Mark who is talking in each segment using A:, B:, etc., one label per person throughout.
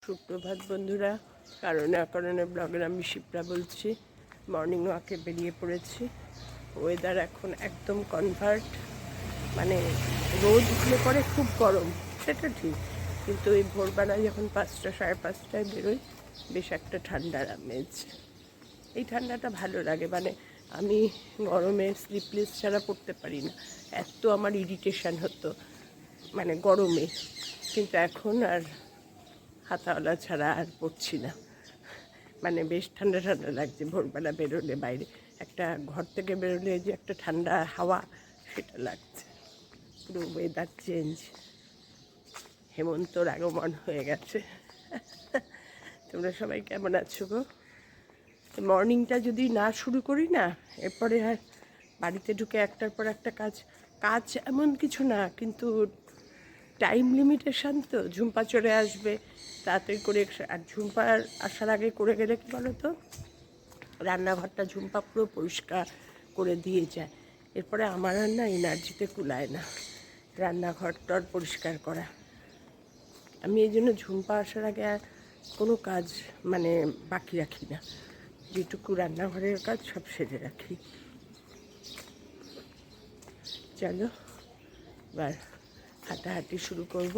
A: সুপ্রভাত বন্ধুরা, কারণে ব্লগের আমি শিপ্রা বলছি। মর্নিং ওয়াকে বেরিয়ে পড়েছি। ওয়েদার এখন একদম কনভার্ট, মানে রোদ উঠলে পরে খুব গরম, সেটা ঠিক, কিন্তু এই ভোরবেলায় যখন 5টা সাড়ে 5টায় বেরোই বেশ একটা ঠান্ডার আমেজ। এই ঠান্ডাটা ভালো লাগে, মানে আমি গরমে স্লিপলেস ছাড়া পড়তে পারি না, এত আমার ইরিটেশন হতো মানে গরমে, কিন্তু এখন আর হাতাওয়ালা ছাড়া আর পড়ছি না। মানে বেশ ঠান্ডা ঠান্ডা লাগছে ভোরবেলা বেরোলে, বাইরে একটা ঘর থেকে বেরোলে যে একটা ঠান্ডা হাওয়া সেটা লাগছে। পুরো ওয়েদার চেঞ্জ, হেমন্তর আগমন হয়ে গেছে। তোমরা সবাই কেমন আছো গো? মর্নিংটা যদি না শুরু করি না, এরপরে আর বাড়িতে ঢুকে একটার পর একটা কাজ এমন কিছু না, কিন্তু টাইম লিমিটেশান তো। ঝুম্পা চলে আসবে, তাড়াতাড়ি করে, আর ঝুম্পা আসার আগে করে গেলে কী বলো তো, রান্নাঘরটা ঝুম্পা পুরো পরিষ্কার করে দিয়ে যায়। এরপরে আমার আর না এনার্জিতে কুলায় না রান্নাঘরটার পরিষ্কার করা। আমি এই জন্য ঝুম্পা আসার আগে আর কোনো কাজ মানে বাকি রাখি না, যেটুকু রান্নাঘরের কাজ সব সেরে রাখি। চলো এবার হাঁটাহাঁটি শুরু করব।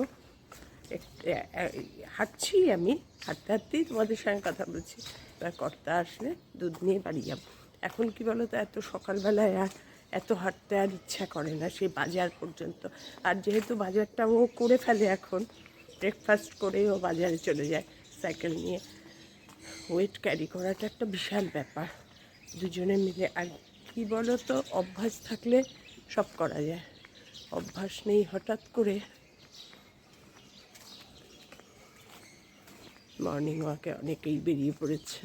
A: হাঁটছি, আমি হাঁটতে হাঁটতেই তোমাদের সঙ্গে কথা বলছি। এবার কর্তা আসলে দুধ নিয়ে বাড়ি যাব। এখন কি বলো তো, এত সকালবেলায় আর এত হাঁটতে আর ইচ্ছা করে না, সেই বাজার পর্যন্ত। আর যেহেতু বাজারটা ও করে ফেলে, এখন ব্রেকফাস্ট করে ও বাজারে চলে যায় সাইকেল নিয়ে। ওয়েট ক্যারি করাটা একটা বিশাল ব্যাপার, দুজনে মিলে। আর কী বলো তো, অভ্যাস থাকলে সব করা যায়, অভ্যাস নেই হঠাৎ করে। মর্নিং ওয়াকে অনেকেই বেরিয়ে পড়েছে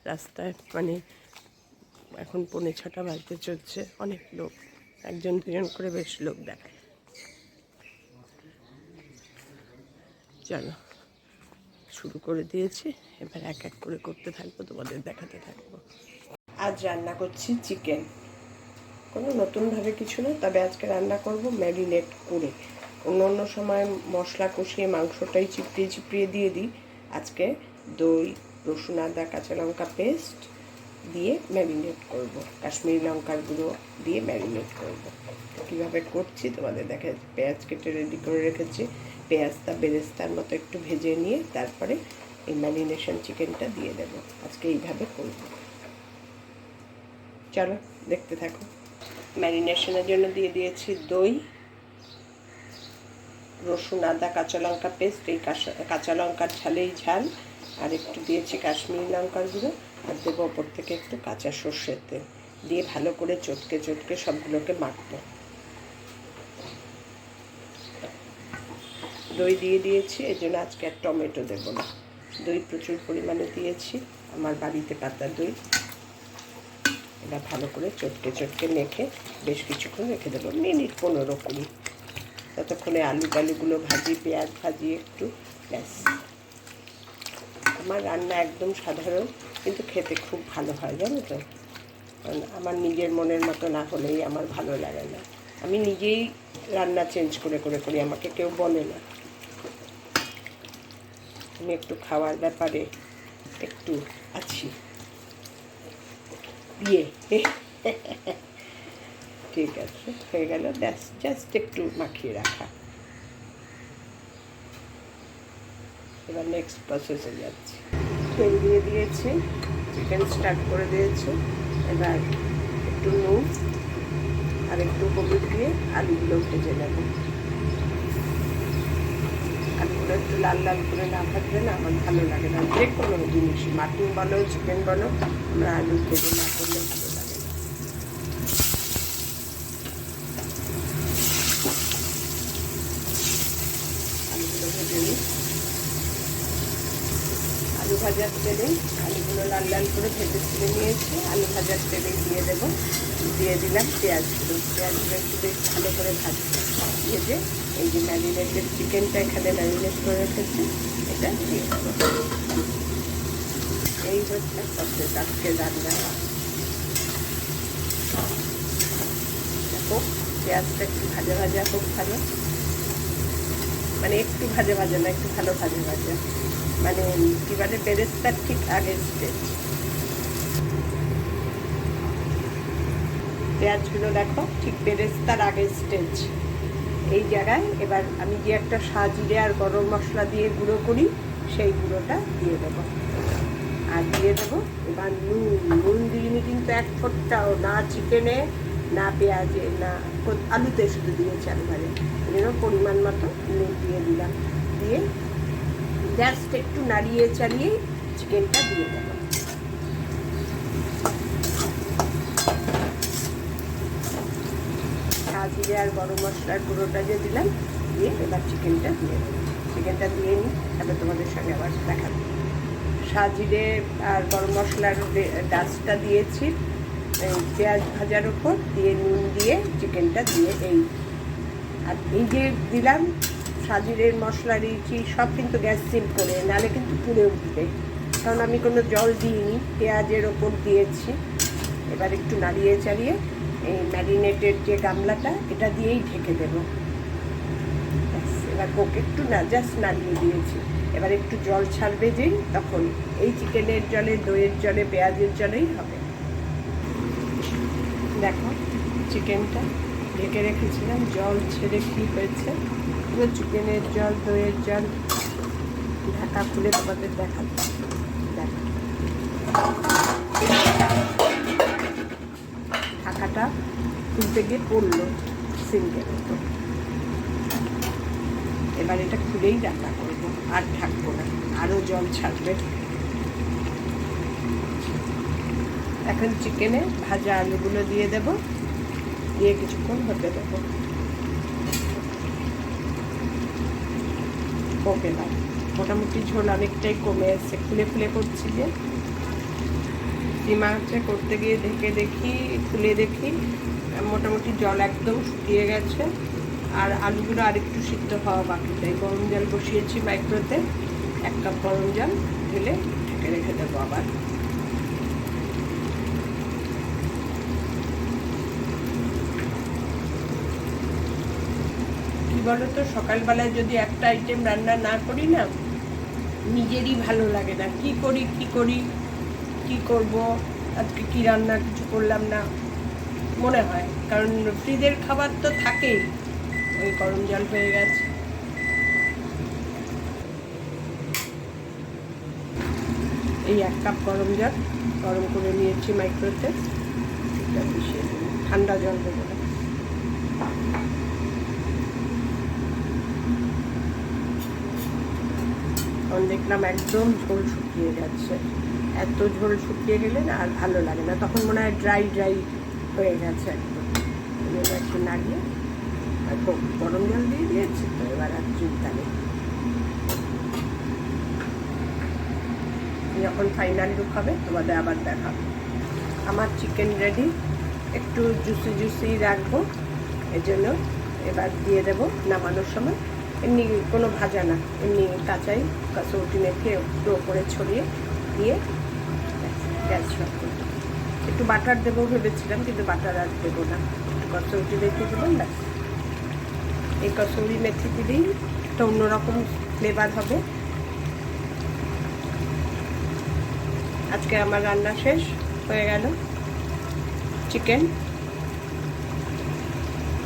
A: রাস্তায়, মানে এখন 5:45 বাজতে চলছে, অনেক লোক, একজন দুজন করে বেশ লোক দেখায়। চলো শুরু করে দিয়েছি, এবার এক এক করে করতে থাকবো, তোমাদের দেখাতে থাকবো। আজ রান্না করছি চিকেন, কোনো নতুনভাবে কিছু না, তবে আজকে রান্না করব ম্যারিনেট করে। অন্য সময় মশলা কষিয়ে মাংসটাই চিপড়িয়ে দিয়ে দিই, আজকে দই, রসুন, আদা, কাঁচা লঙ্কা পেস্ট দিয়ে ম্যারিনেট করব, কাশ্মীরি লঙ্কার গুঁড়ো দিয়ে ম্যারিনেট করব। কীভাবে করছি তোমাদের দেখা যাচ্ছে। পেঁয়াজ কেটে রেডি করে রেখেছি, পেঁয়াজটা বেরেস্তার মতো একটু ভেজে নিয়ে তারপরে এই ম্যারিনেশন চিকেনটা দিয়ে দেব। আজকে এইভাবে করব, চলো দেখতে থাকো। ম্যারিনেশনের জন্য দিয়ে দিয়েছি দই, রসুন, আদা, কাঁচা লঙ্কা পেস্ট, এই কাঁচা লঙ্কার ঝালেই ঝাল, আর একটু দিয়েছি কাশ্মীরি লঙ্কার গুঁড়ো, আর দেবো ওপর থেকে একটু কাঁচা সর্ষের তেল দিয়ে ভালো করে চটকে সবগুলোকে মাখবো। দই দিয়ে দিয়েছি, এই জন্য আজকে আর টমেটো দেবো না, দই প্রচুর পরিমাণে দিয়েছি, আমার বাড়িতে পাতা দই। এবার ভালো করে চটকে মেখে বেশ কিছুক্ষণ রেখে দেবো, মিনিট 15-20। ততক্ষণে আলুগুলো ভাজি, পেঁয়াজ ভাজি একটু, ব্যাস। আমার রান্না একদম সাধারণ, কিন্তু খেতে খুব ভালো হয়, জানো তো। আমার নিজের মনের মতো না হলেই আমার ভালো লাগে না। আমি নিজেই রান্না চেঞ্জ করে করি, আমাকে কেউ বলে না। আমি একটু খাওয়ার ব্যাপারে একটু আছি ঠিক আছে, হয়ে গেল, ব্যাস, জাস্ট একটু মাখিয়ে রাখা। এবার নেক্সট প্রসেসে যাচ্ছি। তেল দিয়ে দিয়েছি, চিকেন স্টার্ট করে দিয়েছি। এবার একটু নুন আর একটু হলুদ দিয়ে আলুগুলো ভেজে নেব। আলুগুলো একটু লাল লাল করে না ভাজলে না আমার ভালো লাগে না, যে কোনো জিনিস, মাটন বলো চিকেন বলো, আমরা আলু ভেজে না করলে ভালো লাগে না। আলুগুলো ভেজে নিই, আলু ভাজার তেলে আলুগুলো লাল লাল করে ভেজে তুলে নিয়েছি, আলু ভাজার তেলে দিয়ে দিলাম পেঁয়াজগুলো একটু বেশ ভালো করে ভেজে এই যে ম্যারিনেটেড চিকেনটা এখানে ম্যারিনেট করে রেখেছি, এটা দিয়ে দেবো। এই হচ্ছে প্রসেস আজকে রান্না। দেখো পেঁয়াজটা একটু ভাজা হোক, ভালো মানে একটু ভাজা না, একটু ভালো ভাজা। মানে কি বলে বেরেস্তার ঠিক আগের স্টেজ। পেঁয়াজগুলো দেখো ঠিক বেরেস্তার আগের স্টেজ, এই জায়গায় এবার আমি যে একটা সাজিরে আর গরম মশলা দিয়ে গুঁড়ো করি সেই গুঁড়োটা দিয়ে দেবো। আর দিয়ে দেবো এবার নুন দিইনি কিন্তু এক ফোঁটাও, না চিকেনে না পেঁয়াজে না আলুতে, শুধু দিয়েছি একবারে। এজন্য পরিমাণ মতো নুন দিয়ে দিলাম, দিয়ে জাস্ট একটু নাড়িয়ে চাড়িয়ে চিকেনটা দিয়ে দেবো। জিরে আর গরম মশলার গুঁড়োটা যে দিলাম, দিয়ে এবার চিকেনটা দিয়ে দেবো। চিকেনটা দিয়ে নিই, তারপরে তোমাদের সঙ্গে আবার দেখাবো। সাজিরে আর গরম মশলার ডাস্টটা দিয়েছি পেঁয়াজ ভাজার উপর, দিয়ে নুন দিয়ে চিকেনটা দিয়ে আর এই যে দিলাম সাজিরের মশলা দিয়েছি সব কিন্তু গ্যাস সিম করে, নাহলে কিন্তু পুড়ে উঠবে, কারণ আমি কোনো জল দিইনি, পেঁয়াজের ওপর দিয়েছি। এবার একটু নাড়িয়ে চাড়িয়ে এই ম্যারিনেটেড যে গামলাটা এটা দিয়েই ঢেকে দেবো। এবার একটু না জাস্ট নাড়িয়ে দিয়েছি, এবার একটু জল ছাড়বে যেই তখন এই চিকেনের জলে, দইয়ের জলে, পেঁয়াজের জলেই হবে। দেখো চিকেনটা ঢেকে রেখেছিলাম, জল ছেড়ে কী হয়েছে, পুরো চিকেনের জল, দইয়ের জল, ঢাকা খুলে তোমাদের দেখাচ্ছি। দেখো ঢাকাটা খুলতে গিয়ে পড়লো সিঙ্কের মতো। এবার এটা খুলেই রান্না করবো, আর ঢাকবো না, আরও জল ছাড়বে। এখন চিকেনে ভাজা আলুগুলো দিয়ে দেব, দিয়ে কিছুক্ষণ হতে দেবো। ওকে না, মোটামুটি ঝোল অনেকটাই কমে এসছে, ফুলে ফুলে করছি যে ডিমা হচ্ছে, করতে গিয়ে ঢেকে দেখি, খুলে দেখি মোটামুটি জল একদম শুকিয়ে গেছে, আর আলুগুলো আরেকটু সিদ্ধ হওয়া বাকি। তাই গরম জল বসিয়েছি মাইক্রোতে, 1 কাপ গরম জল ঢেলে ঢেকে রেখে দেবো। আবার কি বলো তো, সকালবেলায় যদি একটা আইটেম রান্না না করি না, নিজেরই ভালো লাগে না, কি করি কি করব, আজকে কি রান্না, কিছু করলাম না মনে হয়, কারণ ফ্রিজের খাবার তো থাকেই। ওই গরম জল হয়ে গেছে, এই 1 কাপ গরম জল গরম করে নিয়েছি মাইক্রোতে, ঠান্ডা জল দেবো না। তখন দেখলাম একদম ঝোল শুকিয়ে গেছে, এত ঝোল শুকিয়ে গেলে না আর ভালো লাগে না, তখন মনে হয় ড্রাই হয়ে গেছে একদম। একটু নাড়িয়ে আর গরম জল দিয়ে দিয়েছি, তো এবার আর চিন্তা নেই। যখন ফাইনাল লুক হবে তোমাদের আবার দেখাবো। আমার চিকেন রেডি, একটু জুসি রাখবো, এজন্য এবার দিয়ে দেবো নামানোর সময়। এমনি কোনো ভাজা না, এমনি কাঁচাই কসৌটি মেখে একটু ওপরে ছড়িয়ে দিয়ে গ্যাস রাখবো। একটু বাটার দেবো ভেবেছিলাম, কিন্তু বাটার আর দেবো না, কসৌটি মেথি দেবেন না। এই কসৌরি মেথি দিলেই একটা অন্যরকম ফ্লেভার হবে। আজকে আমার রান্না শেষ হয়ে গেল, চিকেন।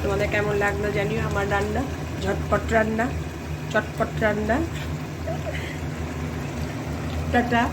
A: তোমাদের কেমন লাগলো জানিও আমার রান্না, চটপট রান্না। টাটা।